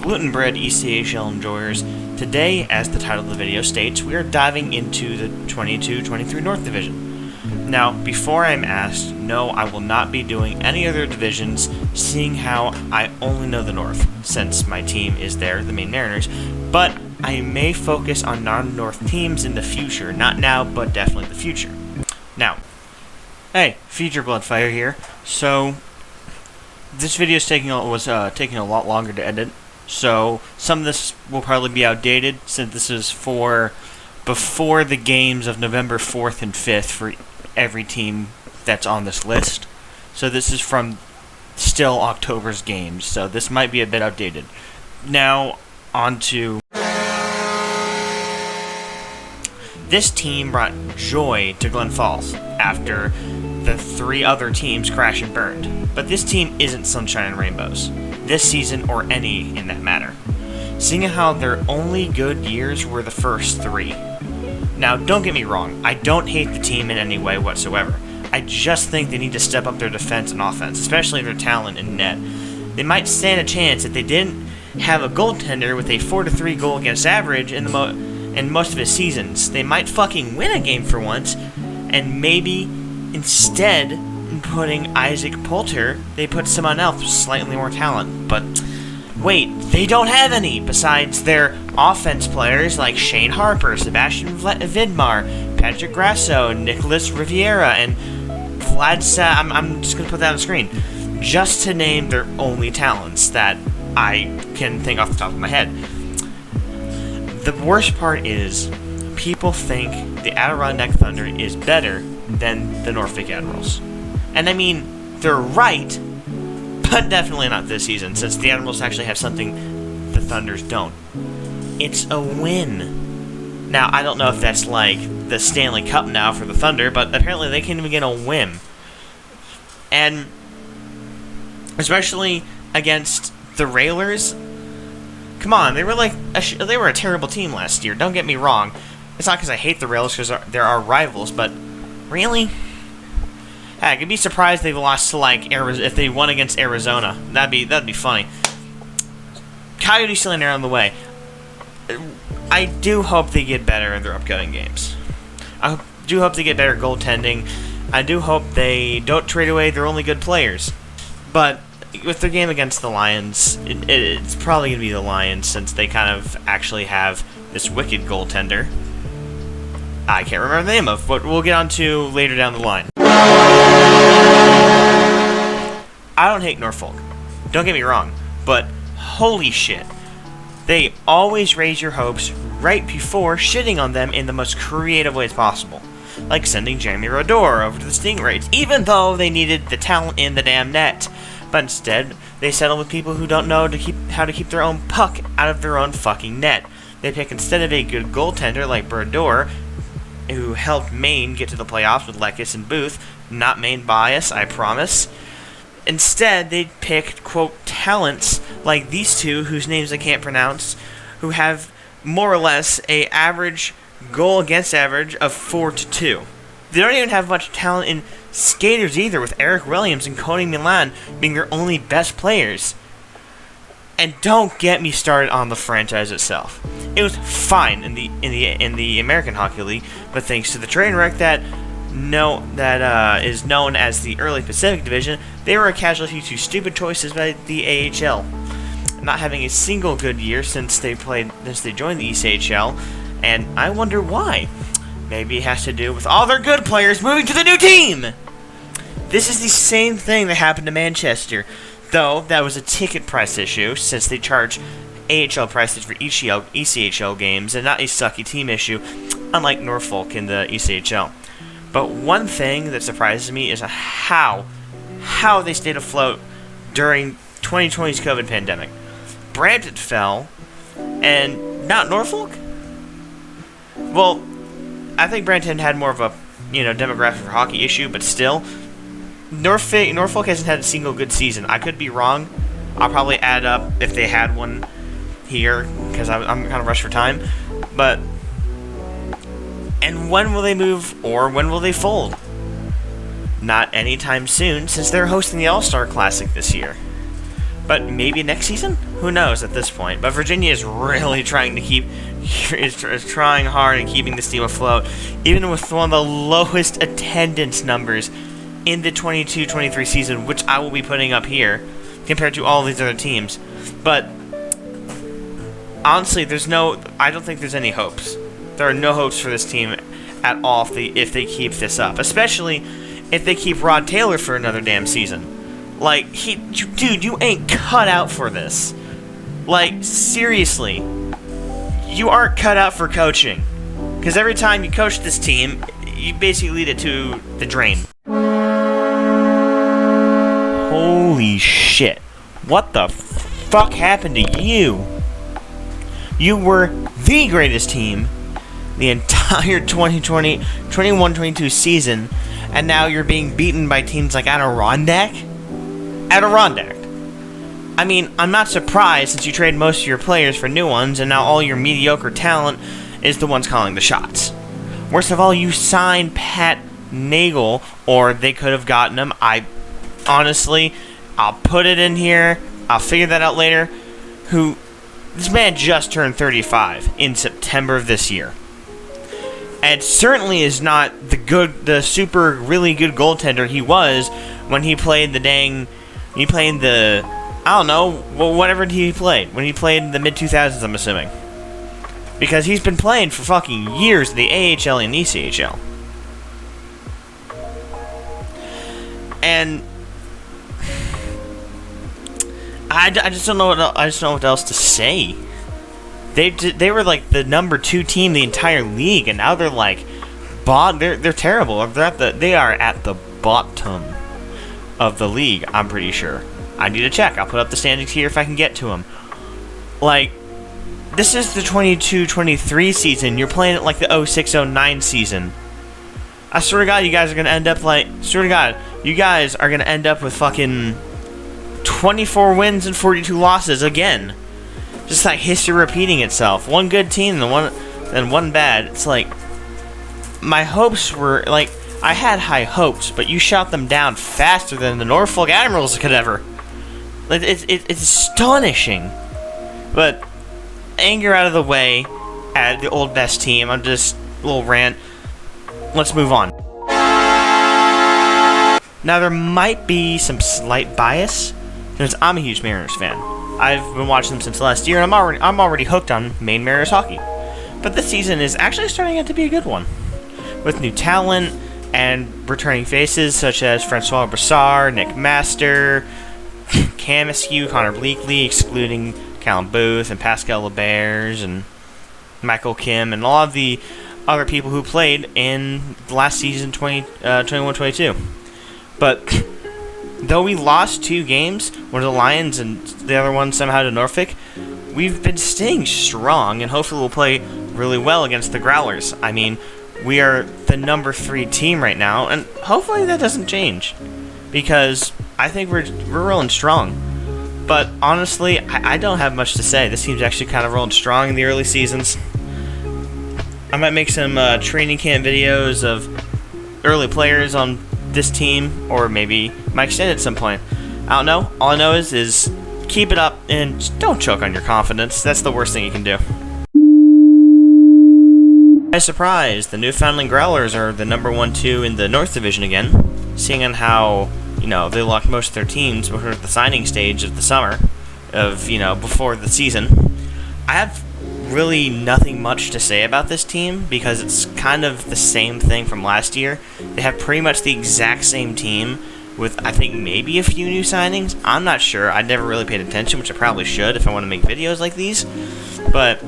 gluten-bred ECHL enjoyers. Today, as the title of the video states, we are diving into the 22-23 North Division. Now, before I'm asked, no, I will not be doing any other divisions, seeing how I only know the North, since my team is there, the Maine Mariners, but I may focus on non-North teams in the future, not now, but definitely the future. Now, hey, Future Bloodfire here. So, this video is taking a lot longer to edit, so some of this will probably be outdated, since this is for before the games of November 4th and 5th for every team that's on this list. So this is from still October's games, so this might be a bit outdated. Now, on to... This team brought joy to Glen Falls after the three other teams crashed and burned. But this team isn't sunshine and rainbows, this season or any in that matter, seeing how their only good years were the first three. Now, don't get me wrong, I don't hate the team in any way whatsoever. I just think they need to step up their defense and offense, especially their talent in net. They might stand a chance if they didn't have a goaltender with a 4-3 goal against average in most of his seasons. They might fucking win a game for once, and maybe instead of putting Isaac Poulter, they put someone else with slightly more talent. But wait, they don't have any besides their offense players like Shane Harper, Sebastian Vidmar, Patrick Grasso, Nicholas Riviera, and I'm just going to put that on the screen, just to name their only talents that I can think off the top of my head. The worst part is, people think the Adirondack Thunder is better than the Norfolk Admirals. And I mean, they're right, but definitely not this season, since the Admirals actually have something the Thunders don't. It's a win. Now, I don't know if that's like the Stanley Cup now for the Thunder, but apparently they can't even get a win. And especially against the Railers, come on, they were like they were a terrible team last year. Don't get me wrong. It's not because I hate the Railers, because they're our rivals, but really? Heck, I'd be surprised if they lost to like if they won against Arizona. That'd be funny. Coyotes still on the way. I do hope they get better in their upcoming games. I do hope they get better goaltending. I do hope they don't trade away their only good players. But with their game against the Lions, it's probably going to be the Lions, since they kind of actually have this wicked goaltender I can't remember the name of, but we'll get on to later down the line. I don't hate Norfolk, don't get me wrong, but holy shit, they always raise your hopes right before shitting on them in the most creative ways possible, like sending Jeremy Rodor over to the Stingrays, even though they needed the talent in the damn net. But instead, they settle with people who don't know how to keep their own puck out of their own fucking net. They pick, instead of a good goaltender like Brodeur, who helped Maine get to the playoffs with Lekis and Booth, not Maine bias, I promise. Instead, they picked, quote, talents like these two, whose names I can't pronounce, who have more or less a average goal against average of 4-2. They don't even have much talent in skaters either, with Eric Williams and Cody Milan being their only best players. And don't get me started on the franchise itself. It was fine in the American Hockey League, but thanks to the train wreck that is known as the Early Pacific Division, they were a casualty to stupid choices by the AHL, not having a single good year since they joined the ECHL, and I wonder why. Maybe it has to do with all their good players moving to the new team! This is the same thing that happened to Manchester, though that was a ticket price issue, since they charge AHL prices for ECHL games, and not a sucky team issue, unlike Norfolk in the ECHL. But one thing that surprises me is how they stayed afloat during 2020's COVID pandemic. Brampton fell, and not Norfolk? Well, I think Brampton had more of a, demographic for hockey issue, but still, Norfolk hasn't had a single good season. I could be wrong. I'll probably add up if they had one here, because I'm kind of rushed for time. But, and when will they move, or when will they fold? Not anytime soon, since they're hosting the All-Star Classic this year. But maybe next season? Who knows at this point? But Virginia is really trying to is trying hard and keeping this team afloat, even with one of the lowest attendance numbers in the 22-23 season, which I will be putting up here, compared to all these other teams. But honestly, I don't think there's any hopes. There are no hopes for this team at all if they keep this up, especially if they keep Rod Taylor for another damn season. Like, dude, you ain't cut out for this. Like, seriously. You aren't cut out for coaching. Because every time you coach this team, you basically lead it to the drain. Holy shit. What the fuck happened to you? You were the greatest team the entire 21-22 season, and now you're being beaten by teams like Adirondack? Adirondack. I mean, I'm not surprised since you traded most of your players for new ones, and now all your mediocre talent is the ones calling the shots. Worst of all, you signed Pat Nagel, or they could have gotten him. Honestly, I'll put it in here. I'll figure that out later. This man just turned 35 in September of this year. And certainly is not the super really good goaltender he was when he played I don't know, whatever he played. When he played in the mid-2000s, I'm assuming. Because he's been playing for fucking years in the AHL and ECHL. And I just don't know what else to say. They were like the number 2 team in the entire league, and now they're like they're terrible. They are at the bottom of the league, I'm pretty sure. I need to check. I'll put up the standings here if I can get to them. Like, this is the 22-23 season. You're playing it like the 06-09 season. I swear to God, you guys are gonna end up with fucking 24 wins and 42 losses again. Just like history repeating itself. One good team and one bad. It's like, my hopes were like, I had high hopes, but you shot them down faster than the Norfolk Admirals could ever. It's astonishing. But anger out of the way at the old best team. I'm just a little rant. Let's move on. Now there might be some slight bias since I'm a huge Mariners fan. I've been watching them since last year, and I'm already hooked on Maine Mariners hockey. But this season is actually starting out to be a good one, with new talent and returning faces such as Francois Brassard, Nick Master, Cam Askew, Connor Bleakley, excluding Callum Booth and Pascal LeBears and Michael Kim, and a lot of the other people who played in last season 21-22. But though we lost 2 games, one to the Lions and the other one somehow to Norfolk, we've been staying strong, and hopefully we'll play really well against the Growlers. I mean, we are the number 3 team right now, and hopefully that doesn't change, because I think we're rolling strong. But honestly, I don't have much to say. This team's actually kind of rolling strong in the early seasons. I might make some training camp videos of early players on this team, or maybe might extend at some point. I don't know. All I know is keep it up and just don't choke on your confidence. That's the worst thing you can do. Surprise! The Newfoundland Growlers are the number 1-2 in the North Division again, seeing on how, they locked most of their teams before the signing stage of the summer, before the season. I have really nothing much to say about this team because it's kind of the same thing from last year. They have pretty much the exact same team with, I think, maybe a few new signings. I'm not sure. I never really paid attention, which I probably should if I want to make videos like these. But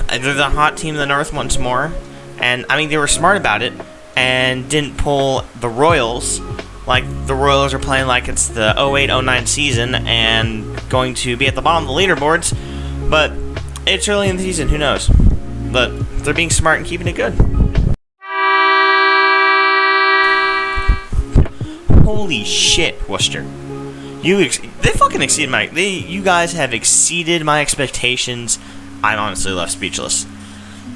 they're the hot team in the North once more. And, I mean, they were smart about it and didn't pull the Royals. Like, the Royals are playing like it's the 08-09 season and going to be at the bottom of the leaderboards. But it's early in the season, who knows? But they're being smart and keeping it good. Holy shit, Worcester. They fucking exceeded you guys have exceeded my expectations. I'm honestly left speechless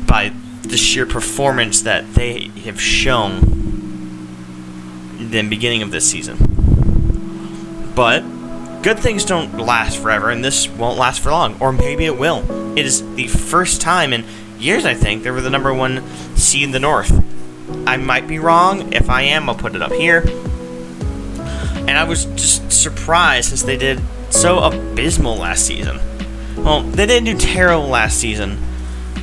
by the sheer performance that they have shown in the beginning of this season. But good things don't last forever, and this won't last for long. Or maybe it will. It is the first time in years, I think, they were the number 1 seed in the North. I might be wrong. If I am, I'll put it up here. And I was just surprised since they did so abysmal last season. Well, they didn't do terrible last season.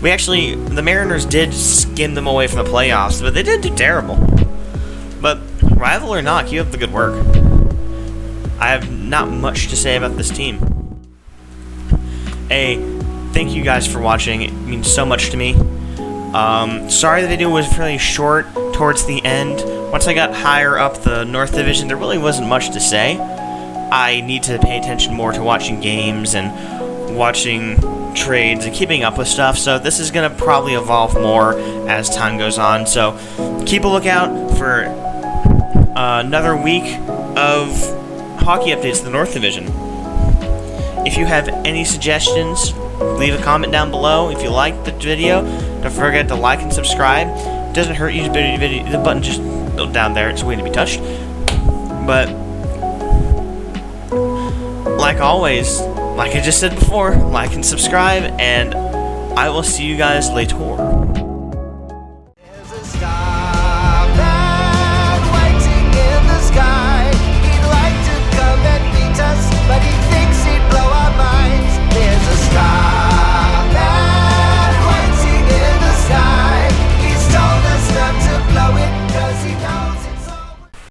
The Mariners did skim them away from the playoffs, but they didn't do terrible. But, rival or not, keep up the good work. I have not much to say about this team. Thank you guys for watching. It means so much to me. Sorry the video was fairly short towards the end. Once I got higher up the North Division, there really wasn't much to say. I need to pay attention more to watching games and watching trades and keeping up with stuff, so this is going to probably evolve more as time goes on. So keep a lookout for another week of hockey updates in the North Division. If you have any suggestions, leave a comment down below. If you liked the video, don't forget to like and subscribe. It doesn't hurt you. The button just down there. It's waiting to be touched. But like always, like I just said before, like and subscribe, and I will see you guys later.